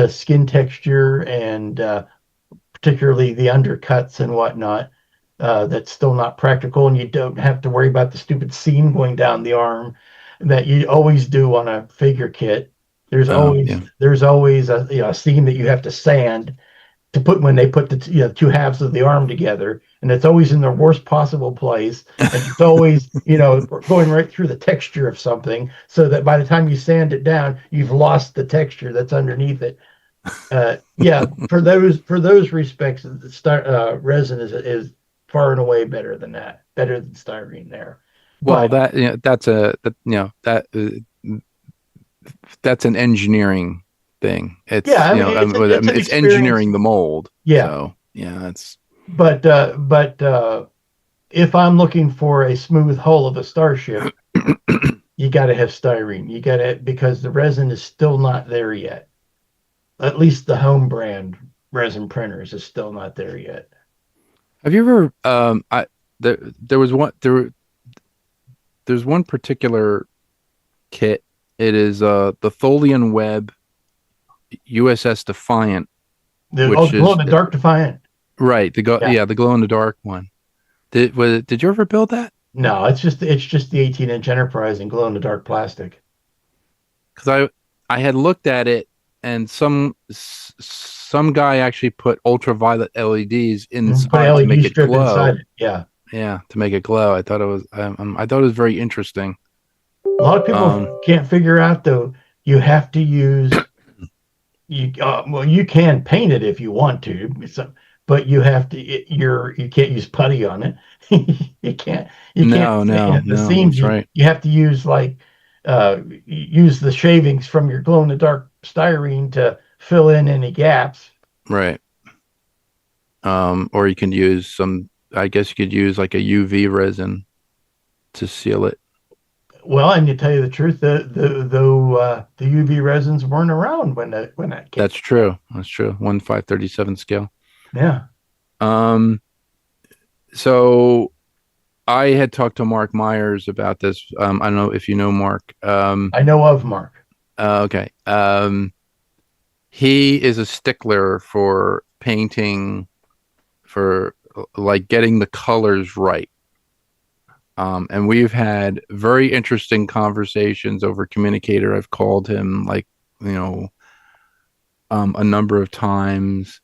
skin texture and particularly the undercuts and whatnot. That's still not practical, and you don't have to worry about the stupid seam going down the arm that you always do on a figure kit. There's Oh, always yeah. there's always a seam that you have to sand to put when they put the two halves of the arm together, and it's always in the worst possible place, and it's always going right through the texture of something, so that by the time you sand it down, you've lost the texture that's underneath it. Yeah, for those respects, resin is far and away better than that, better than styrene there. Well, But that's an engineering thing. yeah, It's I mean it's an it's experience. engineering the mold. Yeah, So yeah, that's but if I'm looking for a smooth hull of a starship, you got to have styrene. You got to because the resin is still not there yet. At least the home brand resin printers is still not there yet. Have you ever I there was one there's one particular kit. It is the Tholian Web USS Defiant, Oh, which glow in is the dark Defiant. right, Yeah. the glow in the dark one. Did you ever build that? No, it's just the 18-inch Enterprise in glow in the dark plastic. Because I had looked at it and some guy actually put ultraviolet LEDs Put inside to LED make it strip inside glow. it. Yeah. Yeah, to make it glow. I thought it was very interesting. A lot of people Um, can't figure out though. You have to use you. Well, you can paint it if you want to, but you have to. You can't use putty on it. you can't. You can't no, stain no, at the no, seams. that's You right. you have to use use the shavings from your glow in the dark styrene to fill in any gaps. Right. Or you can use I guess you could use like a UV resin to seal it. Well, and to tell you the truth, the UV resins weren't around when that came. That's true. That's true. 1/537 scale. Yeah, Um, so I had talked to Mark Myers about this. I don't know if you know Mark. I know of Mark. Okay. He is a stickler for painting, for like getting the colors right. And we've had very interesting conversations over communicator. I've called him like, you know, a number of times,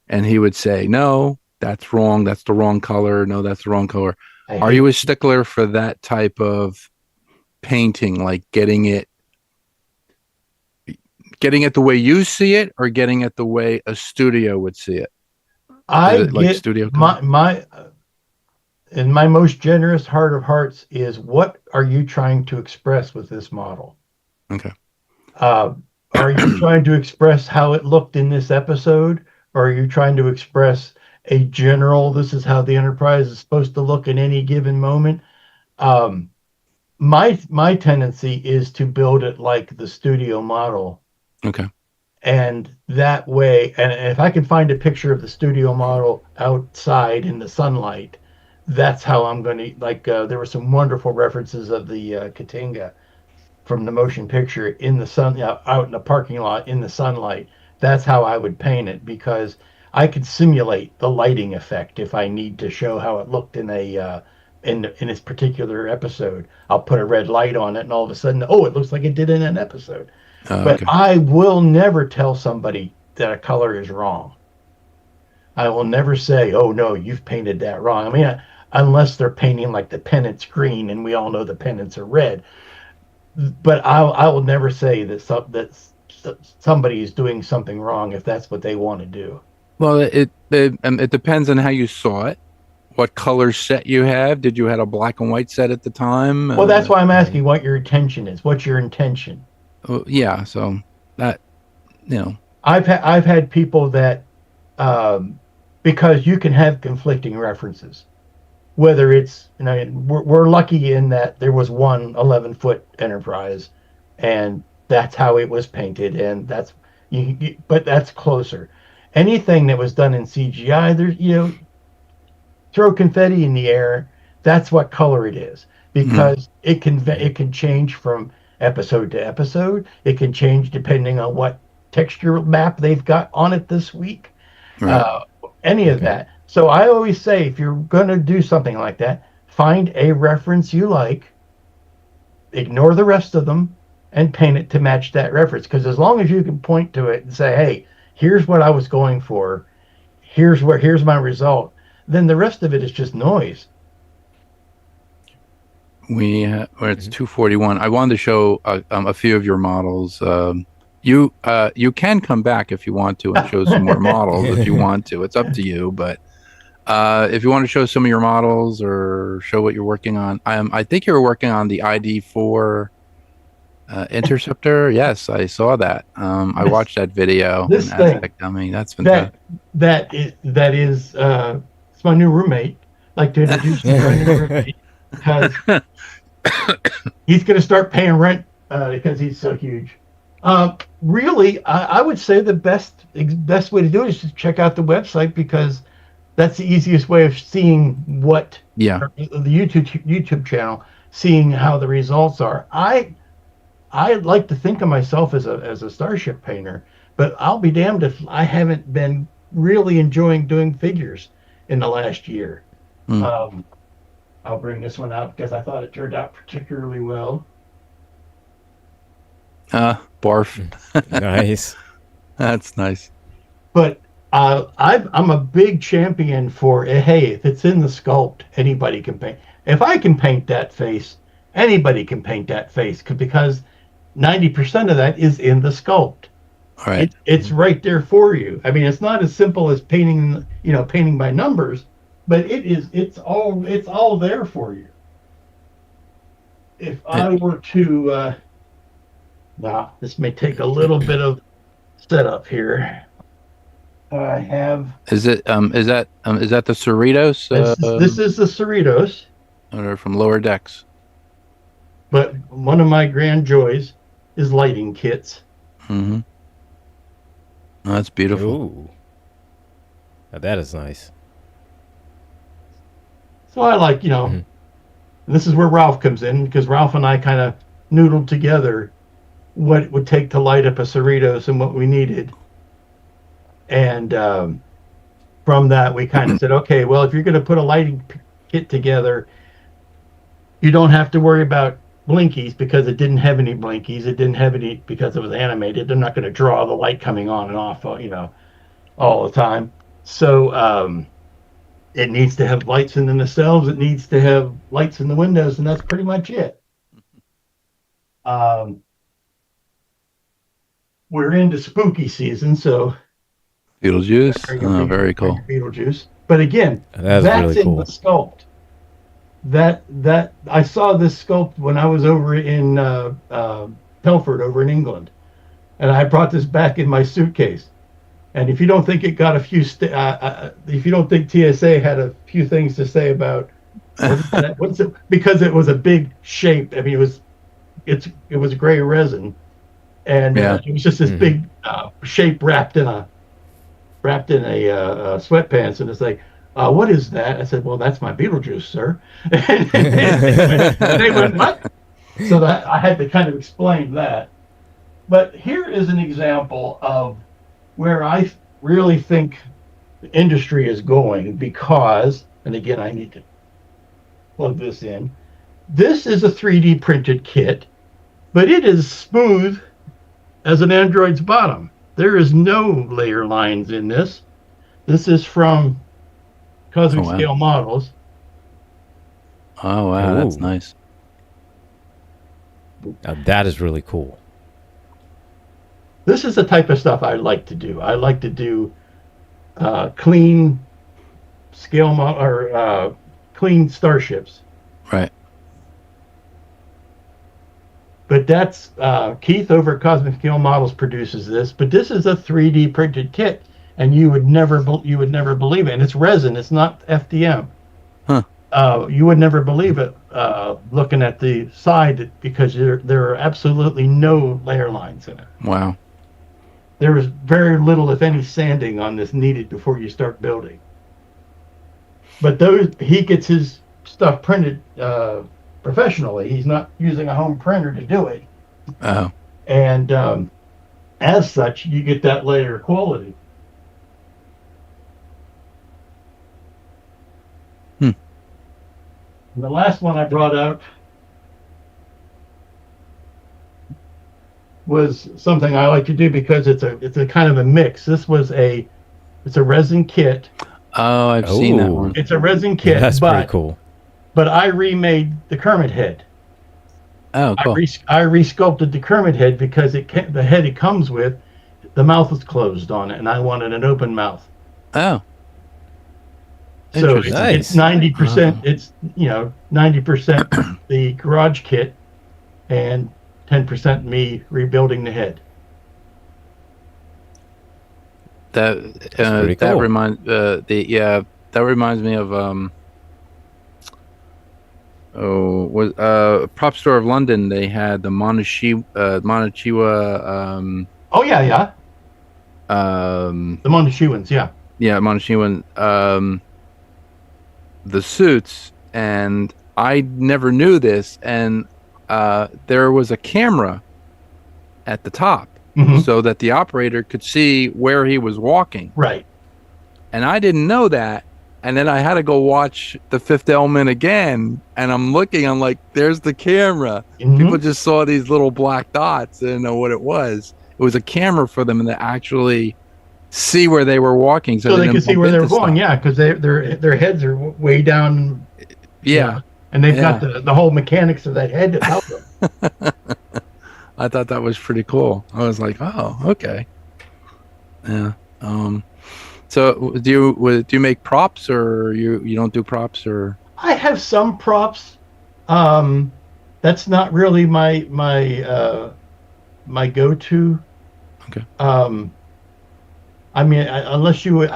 and he would say, "No, that's wrong. That's the wrong color. No, that's the wrong color." I Are hate you a stickler for that type of painting, like getting it the way you see it, or getting it the way a studio would see it? Is I it like get studio color? my and my most generous heart of hearts is what are you trying to express with this model? Okay. Uh, are you trying to express how it looked in this episode, or are you trying to express a general? This is how the Enterprise is supposed to look in any given moment. Um, my tendency is to build it like the studio model, Okay. and that way, and if I can find a picture of the studio model outside in the sunlight, that's how I'm going to like. There were some wonderful references of the Katinga from the motion picture in the sun, out in the parking lot in the sunlight. That's how I would paint it because I could simulate the lighting effect if I need to show how it looked in its particular episode. I'll put a red light on it, and all of a sudden, oh, it looks like it did in an episode. But Okay. I will never tell somebody that a color is wrong. I will never say, "Oh no, you've painted that wrong." I mean, unless they're painting like the pennants green, and we all know the pennants are red. But I will never say that somebody is doing something wrong if that's what they want to do. Well, it depends on how you saw it. What color set you have? Did you have a black and white set at the time? Well, that's why I'm asking what your intention is. What's your intention? Yeah. So that you know. I've had people that um, because you can have conflicting references. Whether it's we're lucky in that there was one 11-foot Enterprise, and that's how it was painted, and but that's closer. Anything that was done in CGI, there's throw confetti in the air. That's what color it is Mhm. because it can change from episode to episode. It can change depending on what texture map they've got on it this week. Right. Any of that. So I always say, if you're going to do something like that, find a reference you like, ignore the rest of them, and paint it to match that reference. Because as long as you can point to it and say, "Hey, here's what I was going for. Here's my result," then the rest of it is just noise. It's 2:41. I wanted to show a few of your models. You can come back if you want to and show some more models if you want to. It's up to you, but if you want to show some of your models or show what you're working on, I think you were working on the ID4 Interceptor. Yes, I saw that. I watched that video. This thing, that's fantastic. That is it's my new roommate. I'd like to introduce my new roommate because he's going to start paying rent because he's so huge. Really, I would say the best way to do it is just check out the website, because that's the easiest way of seeing what the YouTube channel, seeing how the results are. I like to think of myself as a starship painter, but I'll be damned if I haven't been really enjoying doing figures in the last year. I'll bring this one out because I thought it turned out particularly well. Barf. Nice. That's nice. But I'm a big champion for, hey, if it's in the sculpt, anybody can paint. If I can paint that face, anybody can paint that face, because 90% of that is in the sculpt. All right. It's right there for you. I mean, it's not as simple as painting by numbers, but it's all there for you. If I were to now, this may take a little bit of setup here. I have. Is that the Cerritos? This is the Cerritos. They're from Lower Decks. But one of my grand joys is lighting kits. Mm-hmm. Oh, that's beautiful. Ooh. Now that is nice. So I like, this is where Ralph comes in, because Ralph and I kind of noodled together what it would take to light up a Cerritos and what we needed. And from that, we kind of said, okay, well, if you're going to put a lighting kit together, you don't have to worry about blinkies, because it didn't have any blinkies. It didn't have any because it was animated. They're not going to draw the light coming on and off, all the time. So it needs to have lights in the nacelles. It needs to have lights in the windows, and that's pretty much it. We're into spooky season, so Beetlejuice. Oh, very cool. Beetlejuice. But again, that's really cool. In the sculpt. That I saw this sculpt when I was over in Telford, over in England, and I brought this back in my suitcase. And if you don't think it got a few, if you don't think TSA had a few things to say about what's it, because it was a big shape. I mean, it was gray resin, and it was just this big shape wrapped in a sweatpants, and it's like, what is that? I said, well, that's my Beetlejuice, sir. And they went, what? So that I had to kind of explain that. But here is an example of where I really think the industry is going, because, and again, I need to plug this in. This is a 3D printed kit, but it is smooth as an Android's bottom. There is no layer lines in this. This is from Cosmic Scale Models. Oh, wow, that's nice. Now that is really cool. This is the type of stuff I like to do. I like to do clean scale or clean starships. Right. But that's Keith over at Cosmic Scale Models produces this. But this is a 3D printed kit, and you would never believe it. And it's resin. It's not FDM. Huh. You would never believe it looking at the side, because there are absolutely no layer lines in it. Wow. There is very little, if any, sanding on this needed before you start building. But he gets his stuff printed professionally. He's not using a home printer to do it. Oh. And as such, you get that layer of quality. Hmm. And the last one I brought out was something I like to do because it's a kind of a mix. It's a resin kit. Oh, I've seen that Ooh. one. It's a resin kit, That's pretty cool. but I remade the Kermit head. Oh, cool. I resculpted the Kermit head because the head it comes with, the mouth was closed on it, and I wanted an open mouth. Oh, So interesting. it's Nice. 90%. It's 90% the garage kit, and 10% me rebuilding the head. That pretty that cool. that reminds me of Prop Store of London. They had the Monachiwa Oh yeah, um the Monteshuans, yeah. Monachiwan the suits, and I never knew this, and there was a camera at the top Mhm. so that the operator could see where he was walking. Right. And I didn't know that. And then I had to go watch The Fifth Element again. And I'm like, there's the camera. Mhm. People just saw these little black dots. They didn't know what it was. It was a camera for them to actually see where they were walking. So they didn't could see bump where they were into going, stuff. yeah, because their heads are way down. Yeah. And they've got Yeah. the whole mechanics of that head to help them. I thought that was pretty cool. I was like, oh, okay. Yeah. So do you make props, or you don't do props, or? I have some props. That's not really my go-to. Okay. I mean, unless you,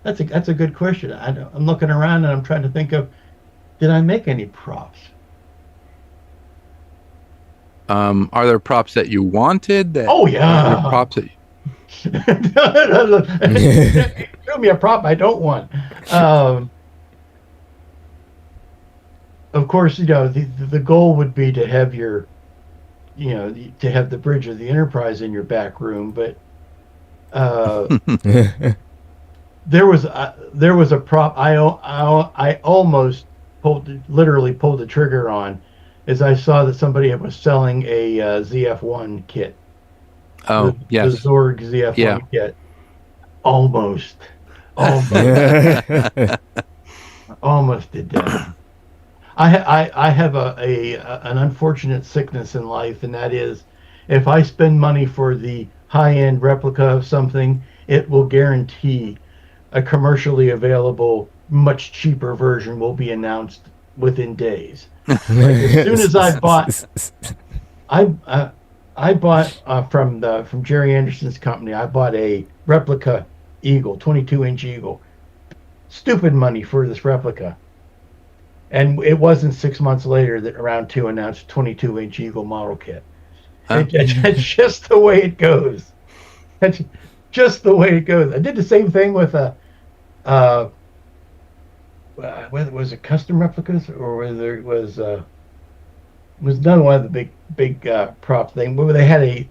that's a good question. I'm looking around and I'm trying to think of, did I make any props? Are there props that you wanted? Oh Are there yeah. props that Show me a prop I don't want. Of course, the goal would be to have to have the bridge of the Enterprise in your back room, but there was a prop I almost literally pulled the trigger on, as I saw that somebody was selling a ZF1 kit. Oh, yes. The Zorg ZF1 kit. Almost did that. I have an unfortunate sickness in life, and that is, if I spend money for the high-end replica of something, it will guarantee a commercially available, much cheaper version will be announced within days. As soon as I bought from Jerry Anderson's company, I bought a replica Eagle, 22-inch Eagle. Stupid money for this replica. And it wasn't 6 months later that Round 2 announced 22-inch Eagle model kit. Huh? It's just the way it goes. That's just the way it goes. I did the same thing with whether was it custom replicas or whether it was done one of the big prop thing where they had a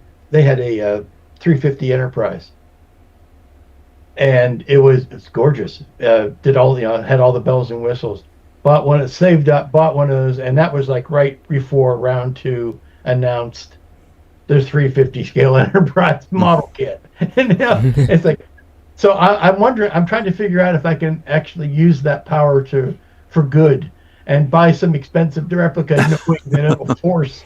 350 Enterprise, and it's gorgeous. Did all had all the bells and whistles. Bought one of those, and that was like right before Round 2 announced their 350 scale Enterprise model kit. And it's like, so I'm wondering, I'm trying to figure out if I can actually use that power for good and buy some expensive replica, knowing that it'll force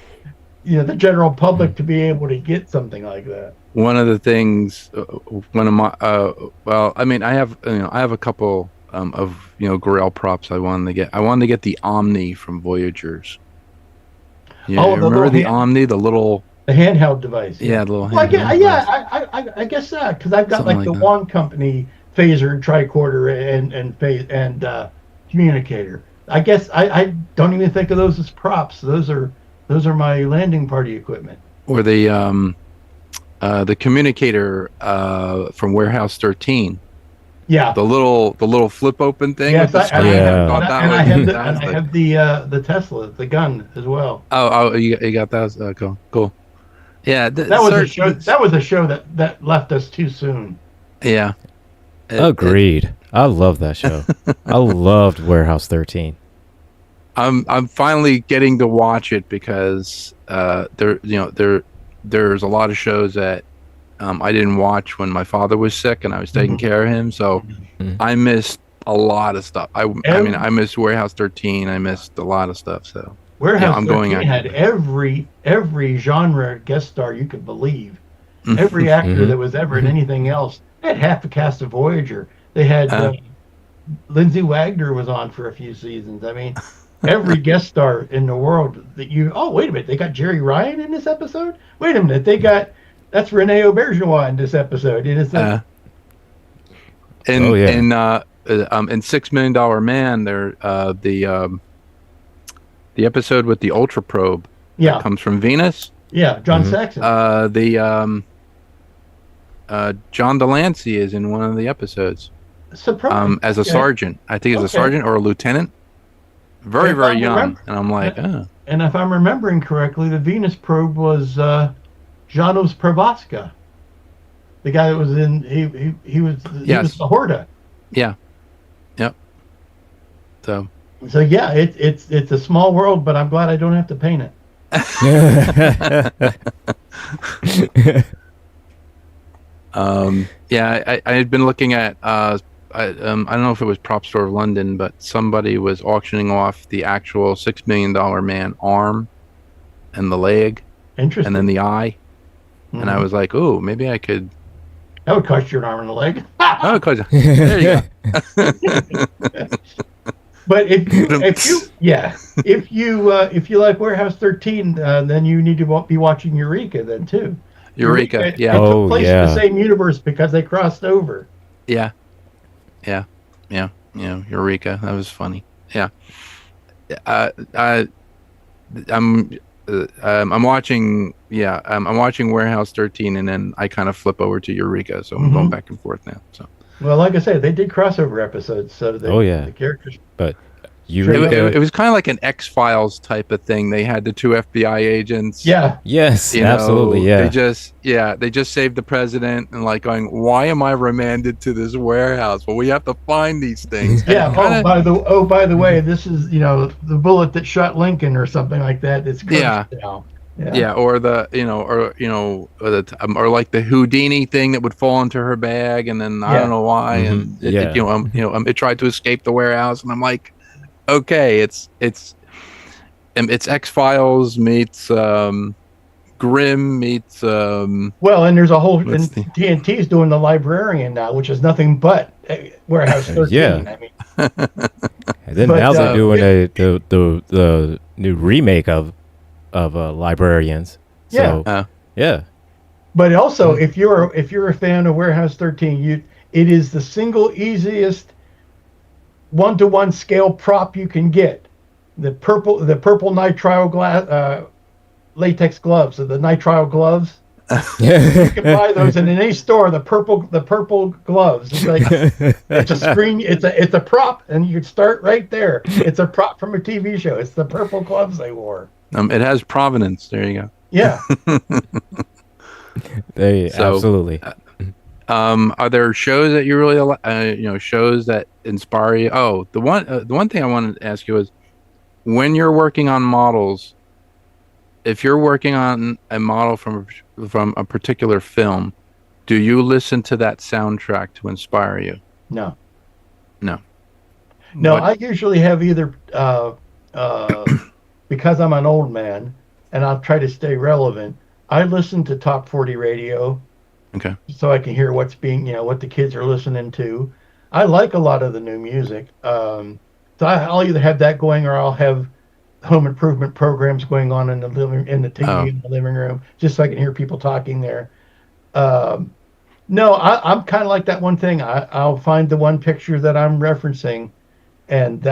the general public to be able to get something like that. One of the things, one of my well, I mean, I have a couple of Grail props I wanted to get. I wanted to get the Omni from Voyagers. Yeah, Oh, the remember little the Omni, the handheld device. yeah, the little Well, handheld device. I guess that, because I've got Something like the like that. Wand Company phaser and tricorder and communicator. I guess I don't even think of those as props. Those are my landing party equipment. Or the communicator from Warehouse 13. Yeah. The little flip open thing Yes, with the I screen. Yeah. Thought that and was I have fantastic. the Tesla, the gun as well. Oh, you got that? Cool. Yeah, That was a show. That was a show that left us too soon. Yeah. Agreed. I love that show. I loved Warehouse 13. I'm finally getting to watch it because there's a lot of shows that I didn't watch when my father was sick and I was taking care of him, so I missed a lot of stuff. I mean, I missed Warehouse 13. I missed a lot of stuff. So Warehouse I'm 13 going had every genre guest star you could believe. Every actor that was ever in anything else. They had half the cast of Voyager. They had Lindsay Wagner was on for a few seasons. I mean, every guest star in the world that you. Oh, wait a minute! They got Jerry Ryan in this episode. Wait a minute! That's Renee Auberjonois in this episode. It is. In $6 Million Man, there the episode with the Ultra Probe. Yeah, that comes from Venus. Yeah, John Saxon. John Delancey is in one of the episodes. Surprise. As a sergeant. I think he's a sergeant or a lieutenant. Very, very young. And I'm like, And if I'm remembering correctly, the Venus probe was Janos Provaska. The guy that was in he was the Horta. Yeah. Yep. So yeah, it's a small world, but I'm glad I don't have to paint it. I had been looking at I don't know if it was Prop Store of London, but somebody was auctioning off the actual $6 Million Man arm and the leg and then the eye. And I was like, oh, maybe I could. That would cost you an arm and a leg. Oh, there you go. But if you like Warehouse 13, then you need to be watching Eureka then too. Eureka, yeah. It took place in the same universe because they crossed over. Yeah. Eureka, that was funny. Yeah. I'm watching. Yeah, I'm watching Warehouse 13, and then I kind of flip over to Eureka, so I'm going back and forth now. So. Well, like I said, they did crossover episodes, so the characters. But it was kind of like an X-Files type of thing. They had the two FBI agents. Yeah. Yes. Absolutely. Yeah. They just saved the president and like going, why am I remanded to this warehouse? Well, we have to find these things. Yeah. By the way, this is the bullet that shot Lincoln or something like that. It's now. Yeah, or like the Houdini thing that would fall into her bag, and then I don't know why, and it tried to escape the warehouse, and I'm like, okay, it's X-Files meets Grimm meets well, and there's a whole TNT is doing the Librarian now, which is nothing but Warehouse 13. Yeah. I mean, and then now they're doing the new remake of Librarians. So, yeah. But also, if you're a fan of Warehouse 13, it is the single easiest 1-to-1 scale prop you can get. The purple nitrile glass latex gloves, or the nitrile gloves. You can buy those in any store. The purple gloves. It's like it's a screen. It's a prop, and you can start right there. It's a prop from a TV show. It's the purple gloves they wore. It has provenance. There you go. Yeah. Absolutely. Are there shows that you really shows that inspire you? Oh, the one thing I wanted to ask you is, when you're working on models, if you're working on a model from a particular film, do you listen to that soundtrack to inspire you? No. What? I usually have either because I'm an old man and I'll try to stay relevant, I listen to Top 40 radio. Okay. So I can hear what's being, what the kids are listening to. I like a lot of the new music. So I'll either have that going, or I'll have home improvement programs going on in the TV in the living room, just so I can hear people talking there. No, I'm kind of like that one thing. I'll find the one picture that I'm referencing, and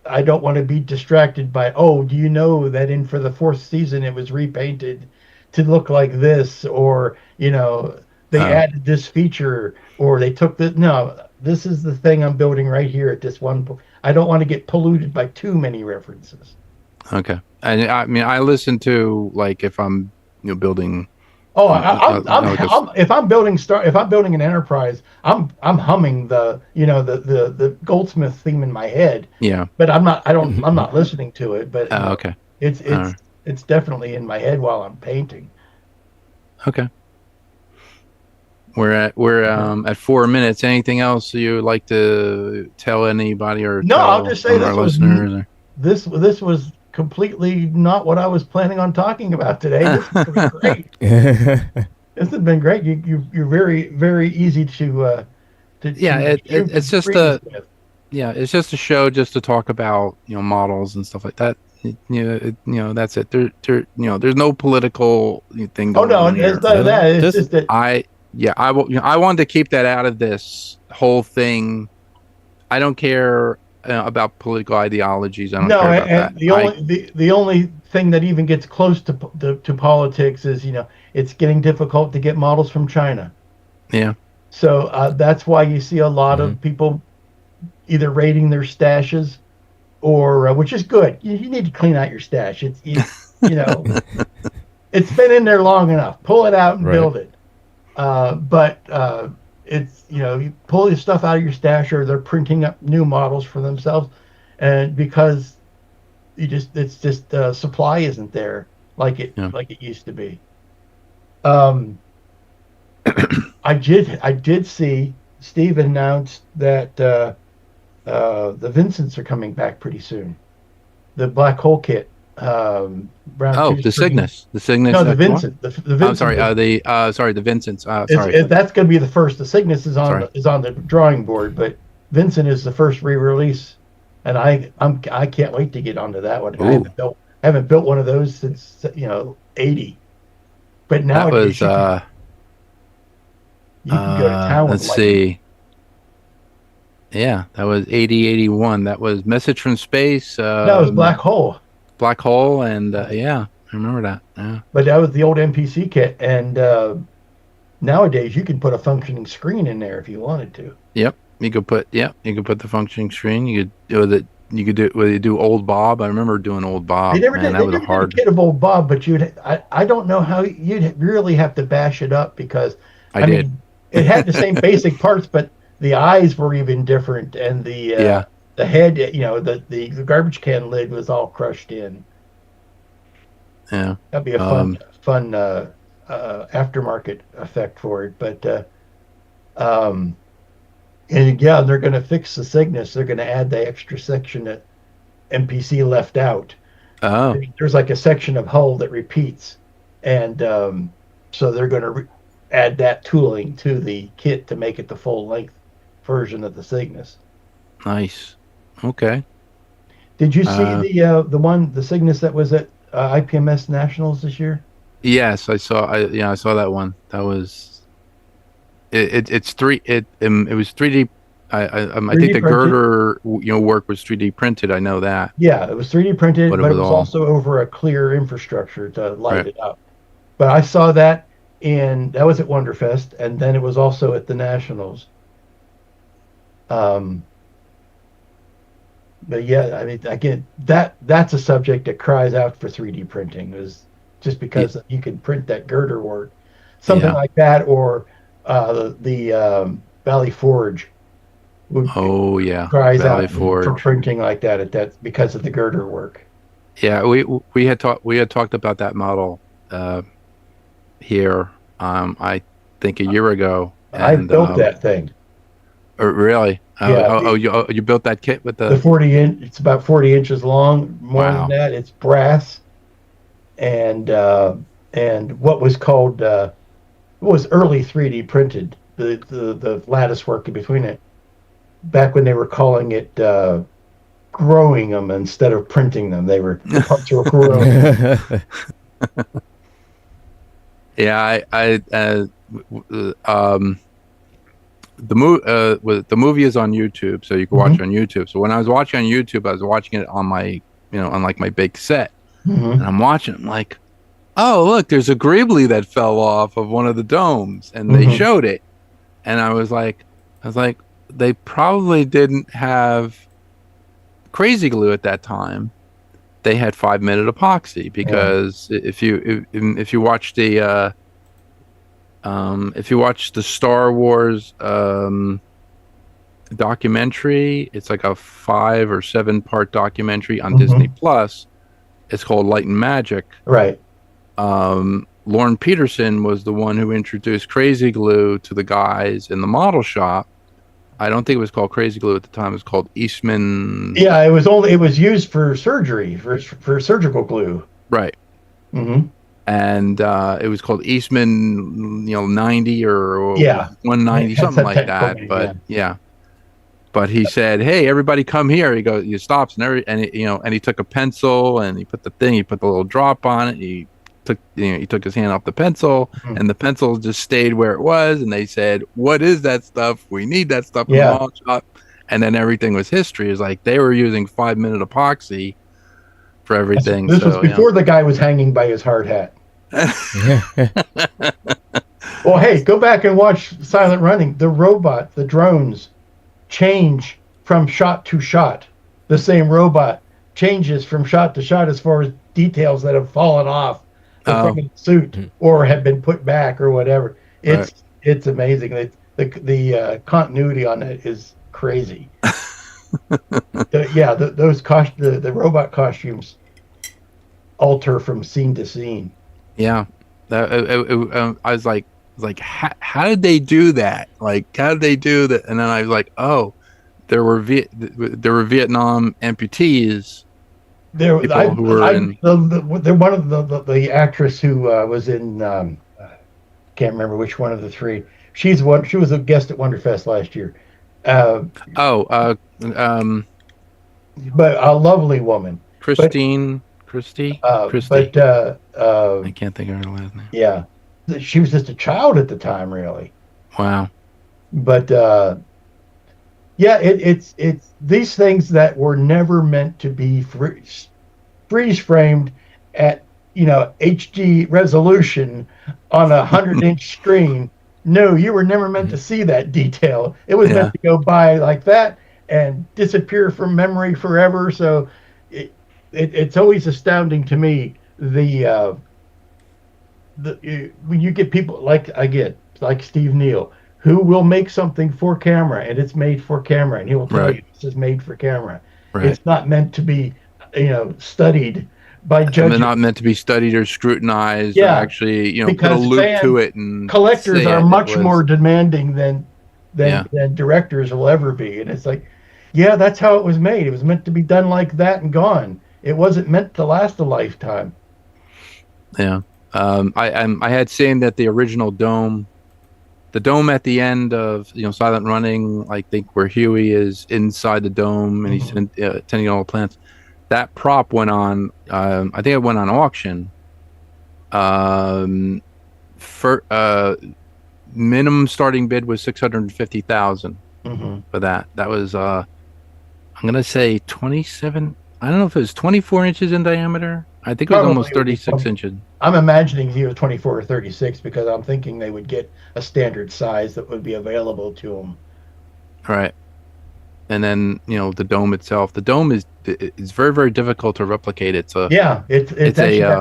I don't want to be distracted by, do you know that for the 4th season it was repainted to look like this, or they added this feature, or they took this. No, this is the thing I'm building right here at this one point. I don't want to get polluted by too many references. Okay. And I mean, I listen to, like, if I'm building. Oh, like if I'm building an enterprise, I'm humming the Goldsmith theme in my head, yeah. but I'm not listening to it, but Okay. it's All right. it's definitely in my head while I'm painting. Okay. We're at 4 minutes. Anything else you would like to tell anybody or No, I'll tell just say our listeners? Or? this was completely not what I was planning on talking about today. This has been great. This has been great. You're very easy Yeah, to shoot it's just breeze with. it's just a show just to talk about models and stuff like that. That's it. There's no political thing Oh going no, on here. it's none of that. It's Just- just that. I will. I wanted to keep that out of this whole thing. I don't care about political ideologies. I don't No, care about and that. the only thing that even gets close to politics is it's getting difficult to get models from China. Yeah. So that's why you see a lot Mhm. of people either raiding their stashes, or which is good. You need to clean out your stash. It's been in there long enough. Pull it out and Right. build it. But it's you pull your stuff out of your stash, or they're printing up new models for themselves, and because it's just supply isn't there like it used to be. Um, I did see Steve announced that the Vincents are coming back pretty soon. The black hole kit. Brown Oh, two the screen. Cygnus. The Cygnus. No, the what? Vincent. The Vincent. I'm sorry. The Vincents. Sorry. That's going to be the first. The Cygnus is Sorry. on the drawing board, but Vincent is the first re-release, and I can't wait to get onto that one. Ooh. I haven't built one of those since 80. But now That was. you can go to town with Let's see. Yeah, that was 8081. That was Message from Space. No, it was Black Hole. Black Hole, and yeah, I remember that. Yeah. But that was the old MPC kit, and nowadays you can put a functioning screen in there if you wanted to. Yep. You could put the functioning screen. You could do that. You could do Old Bob. I remember doing Old Bob. They never Man, did. that They was never a hard. did a kit of old Bob, but I don't know how you'd really have to bash it up because I did. mean, it had the same basic parts, but the eyes were even different, and the head, the garbage can lid was all crushed in. Yeah. That'd be a fun aftermarket effect for it, but and yeah, they're going to fix the Cygnus. They're going to add the extra section that MPC left out. Oh. There's like a section of hull that repeats, and so they're going to add that tooling to the kit to make it the full length version of the Cygnus. Nice. Okay. Did you see the Cygnus that was at IPMS Nationals this year? Yes, I saw. I saw that one. That was. It was 3D. I think the printed? girder work was 3D printed. I know that. Yeah, it was 3D printed, But but it it was was all- also over a clear infrastructure to light Right. it up. But I saw that that was at Wonderfest, and then it was also at the Nationals. But yeah, I mean, again, that's a subject that cries out for 3D printing, is just because you can print that girder work, something Yeah. like that, or the Valley Forge would Oh yeah. cries Valley out Forge. for printing like that because of the girder work. Yeah, we had talked about that model here. I think a year ago. I built that thing. Really? Yeah. You built that kit with The 40 inch. It's about 40 inches long. More Wow. than that, it's brass, and what was called was early 3D printed. The lattice work in between it. Back when they were calling it growing them instead of printing them, the parts were growing. Yeah, the movie is on YouTube, so you can watch it on YouTube. So when I was watching on YouTube, I was watching it on my on like my big set, Mhm. and I'm watching. I'm like, oh look, there's a Greebly that fell off of one of the domes, and they Mhm. showed it, and I was like, they probably didn't have crazy glue at that time, they had 5-minute epoxy because if you watch the Star Wars documentary, it's like a 5 or 7 part documentary on Disney Plus. It's called Light and Magic. Right. Lauren Peterson was the one who introduced Crazy Glue to the guys in the model shop. I don't think it was called Crazy Glue at the time. It was called Eastman. Yeah, it was used for surgery, for surgical glue. Right. Mm-hmm. And it was called Eastman, 90 or 190, Yeah, something like that. name, But but he said, "Hey, everybody, come here." He stops and he took a pencil and he put the little drop on it. He took his hand off the pencil and the pencil just stayed where it was. And they said, "What is that stuff? We need that stuff in the model shop." And then everything was history. It's like they were using 5-minute epoxy for everything. This was before the guy was hanging by his hard hat. Well, hey, go back and watch Silent Running. The drones change from shot to shot. The same robot changes from shot to shot as far as details that have fallen off the suit or have been put back or whatever. It's amazing. The continuity on it is crazy. The robot costumes alter from scene to scene. Yeah, I was like, how did they do that? Like, how did they do that? And then I was like, oh, there were Vietnam amputees. One of the actress who was in can't remember which one of the three. She was a guest at Wonderfest last year. But a lovely woman, Christy. But I can't think of her last name. Yeah, she was just a child at the time, really. Wow. But it's these things that were never meant to be freeze framed at HD resolution on a 100-inch screen. No, you were never meant to see that detail. It was meant to go by like that and disappear from memory forever. So it's always astounding to me when you get people like Steve Neal, who will make something for camera and it's made for camera, and he will tell you this is made for camera. Right. It's not meant to be studied by judges. And they're not meant to be studied or scrutinized or actually put a loop to it. And collectors are much more demanding than directors will ever be. And it's like, that's how it was made. It was meant to be done like that and gone. It wasn't meant to last a lifetime. Yeah. I had seen that the original dome, the dome at the end of Silent Running, I think where Huey is inside the dome and he's tending all the plants. That prop went on. I think it went on auction. Minimum starting bid was $650,000 for that. That was I'm gonna say 27. I don't know if it was 24 inches in diameter. I think it was almost 36 inches. I'm imagining he was 24 or 36 because I'm thinking they would get a standard size that would be available to them. Right. And then, the dome itself. The dome is very, very difficult to replicate. It's actually got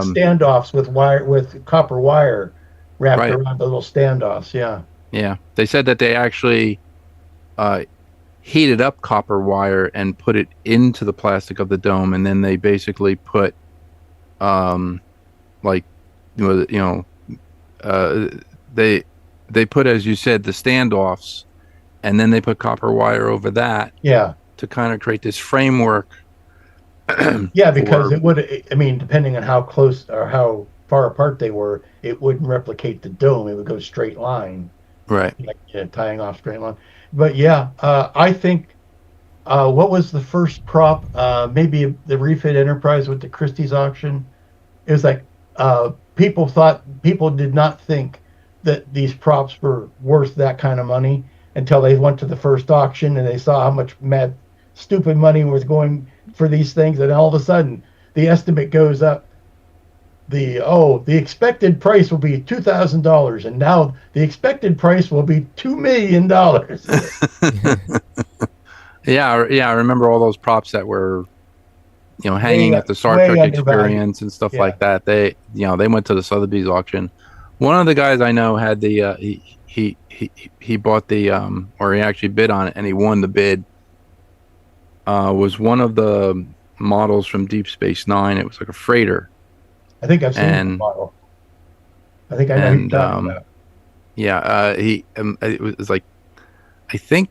standoffs with copper wire wrapped around the little standoffs. Yeah. Yeah. They said that they actually heated up copper wire and put it into the plastic of the dome, and then they basically put they put, as you said, the standoffs, and then they put copper wire over that to kind of create this framework. Because it would, depending on how close or how far apart they were, it wouldn't replicate the dome. It would go straight line, right? Like tying off straight line. But I think what was the first prop? Maybe the Refit Enterprise with the Christie's auction. It was like people did not think that these props were worth that kind of money until they went to the first auction and they saw how much stupid money was going for these things, and all of a sudden the estimate goes up. The expected price will be $2,000, and now the expected price will be $2 million. I remember all those props that were hanging at the Star way Trek undervalued. Experience and stuff Yeah. like that. They went to the Sotheby's auction. One of the guys I know had the he bought the or he actually bid on it and he won the bid. Was one of the models from Deep Space Nine. It was like a freighter. I think I've seen the And- model. I think I know who you're and, talking about. Yeah, it was like I think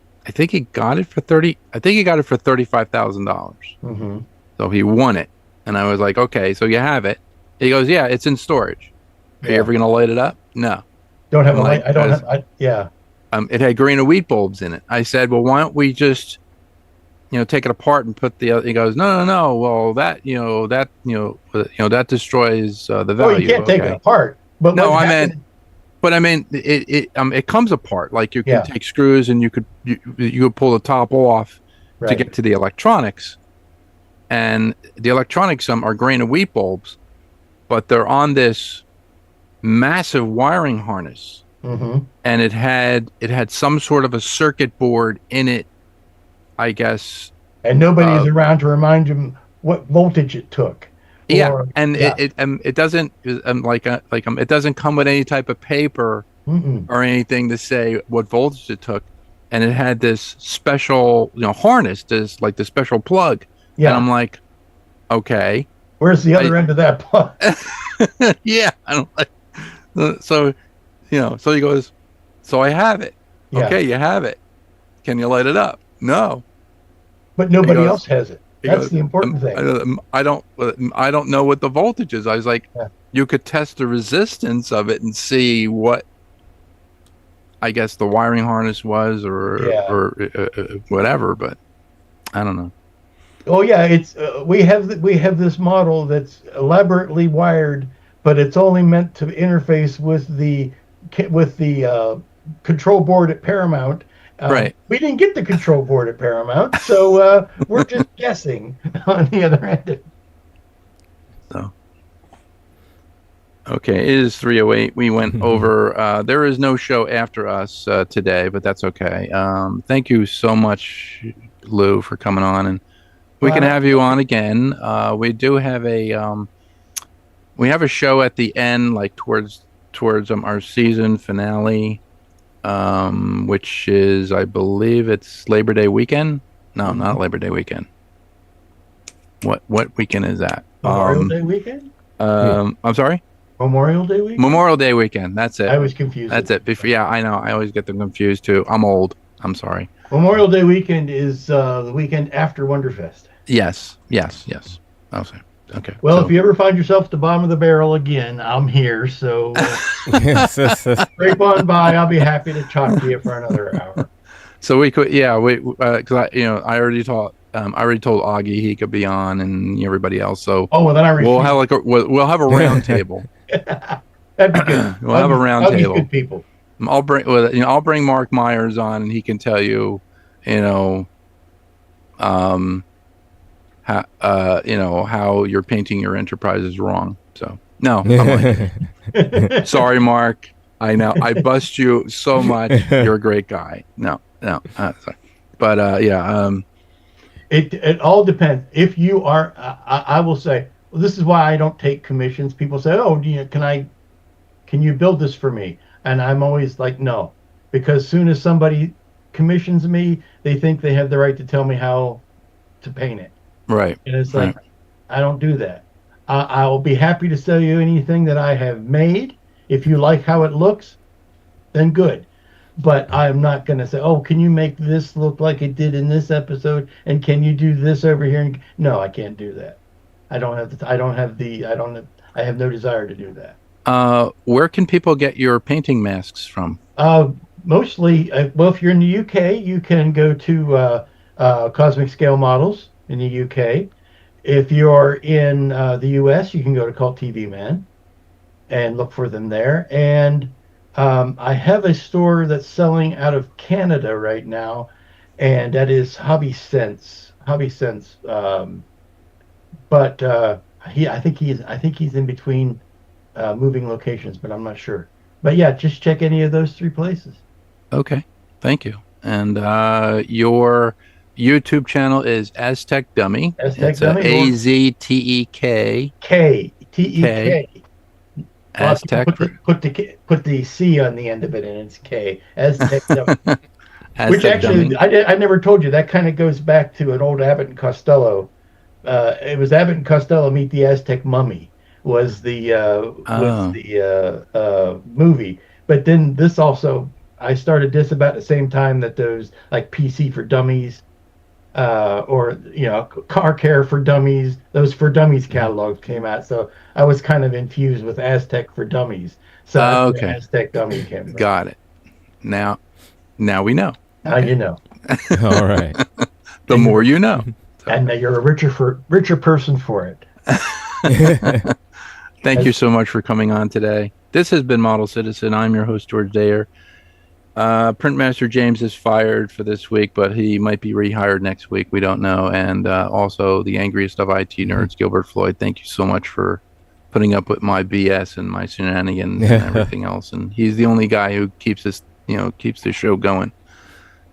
he got it for 30. I think he got it for $35,000. Hmm. So he won it, and I was like, okay, so you have it. He goes, yeah, it's in storage. Are you Yeah. ever gonna light it up? No. Don't have I'm a like, light. I don't as- have. Yeah. It had green and wheat bulbs in it. I said, well, why don't we just, take it apart and put the other. He goes, no. Well, that that destroys the value. Oh, you can't take it Okay. apart. But No, what I happened- meant- But I mean, it comes apart. Like you can Yeah. take screws and you could pull the top off to right. get to the electronics, and the electronics are grain and wheat bulbs, but they're on this massive wiring harness, Hmm. and it had some sort of a circuit board in it, I guess. And nobody's around to remind him what voltage it took. Yeah, Or- and yeah. it doesn't it doesn't come with any type of paper Mm-mm. or anything to say what voltage it took, and it had this special harness, this like the special plug. Yeah. And I'm like, okay. Where's the other end of that plug? Yeah, I don't like. So, so he goes, so I have it. Yeah. Okay, you have it. Can you light it up? No. But nobody He goes- else has it. He That's goes, the important thing. I don't know what the voltage is. I was like, Yeah. you could test the resistance of it and see what, I guess, the wiring harness was, or Yeah. whatever. But I don't know. Oh yeah, it's we have this model that's elaborately wired, but it's only meant to interface with the control board at Paramount. Right. We didn't get the control board at Paramount, so we're just guessing on the other end. Okay, it is 3:08. We went over. There is no show after us today, but that's okay. Thank you so much, Lou, for coming on, and we can have you on again. We do have we have a show at the end, like towards our season finale, which is, I believe, it's Labor Day weekend. No, not Labor Day weekend. What weekend is that? Memorial Day weekend. I'm sorry. Memorial Day weekend. Memorial Day weekend. That's it. I was confused. That's it. Before, yeah, I know. I always get them confused too. I'm old. I'm sorry. Memorial Day weekend is the weekend after Wonderfest. Yes. I'll say. Okay. Well, so- if you ever find yourself at the bottom of the barrel again, I'm here. So scrape on by. I'll be happy to talk to you for another hour. So we could, because I already told Augie he could be on, and everybody else. So Oh, well, then I refuse. we'll have we'll have a round table. That'd be good. We'll have a round Augie's table. Good people. I'll bring Mark Myers on, and he can tell you, how you're painting your enterprise is wrong. So no, I'm like, sorry, Mark. I know I bust you so much. You're a great guy. No, sorry. But It all depends. If you are, I will say, well, this is why I don't take commissions. People say, "Oh, can you build this for me?" And I'm always like, "No," because soon as somebody commissions me, they think they have the right to tell me how to paint it. right. And it's like, I don't do that. I'll be happy to sell you anything that I have made. If you like how it looks, then good. But I'm not going to say, oh, can you make this look like it did in this episode? And can you do this over here? And no, I can't do that. I have no desire to do that. Where can people get your painting masks from? Mostly, well, if you're in the UK, you can go to Cosmic Scale Models in the UK. If you're in the US, you can go to Cult TV Man and look for them there. And I have a store that's selling out of Canada right now, and that is Hobby Sense. But I think he's in between moving locations, but I'm not sure. But yeah, just check any of those three places. Okay, thank you. And your YouTube channel is Aztec Dummy. Aztec It's Dummy, or AZTEK. K. A lot of people Aztec. put the C on the end of it, and it's K. Aztec Dummy. Which Aztec actually, Dummy. I never told you, that kind of goes back to an old Abbott and Costello. It was Abbott and Costello Meet the Aztec Mummy was the movie. But then this also, I started this about the same time that those like PC for Dummies, or Car Care for Dummies, those For Dummies catalogs came out. So I was kind of infused with Aztec for Dummies. So that's where Okay. Aztec Dummy came from. Got it. Now we know. Now you know. All right. The more you know. And now you're a richer person for it. Thank you so much for coming on today. This has been Model Citizen. I'm your host, George Dayer. Printmaster James is fired for this week, but he might be rehired next week. We don't know. And also the angriest of IT nerds, Gilbert Floyd. Thank you so much for putting up with my BS and my shenanigans and everything else. And he's the only guy who keeps this show going.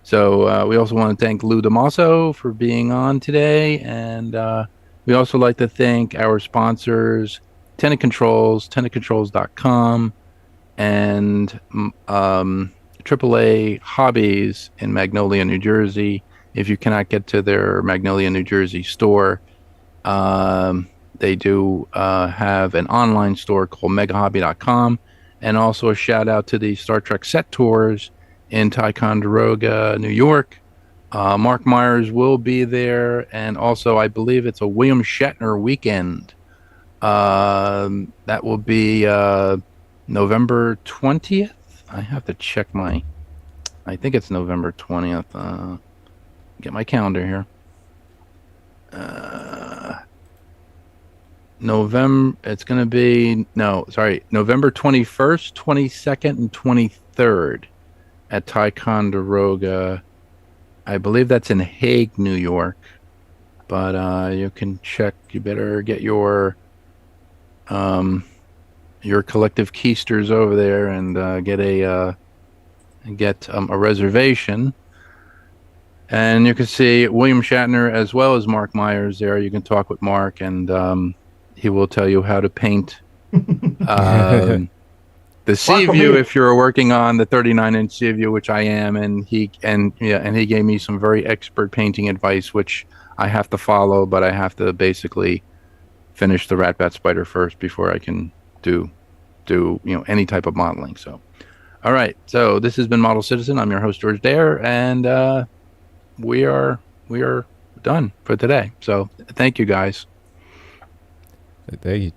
So we also want to thank Lou DeMasso for being on today. And we also like to thank our sponsors, Tenant Controls, tenantcontrols.com, and AAA Hobbies in Magnolia, New Jersey. If you cannot get to their Magnolia, New Jersey store, they do have an online store called megahobby.com. And also a shout out to the Star Trek set tours in Ticonderoga, New York. Mark Myers will be there, and also I believe it's a William Shatner weekend. That will be November 20th. I have to check I think it's November 20th. Get my calendar here. It's going to be, November 21st, 22nd, and 23rd. At Ticonderoga. I believe that's in Hague, New York. But you can check. You better get your collective keisters over there and get a reservation. And you can see William Shatner as well as Mark Myers there. You can talk with Mark, and he will tell you how to paint. The Seaview, if you're working on the 39-inch Seaview, which I am, and he gave me some very expert painting advice, which I have to follow, but I have to basically finish the Rat Bat Spider first before I can do any type of modeling. So, all right. So this has been Model Citizen. I'm your host, George Dayer, and we are done for today. So thank you, guys. Thank you.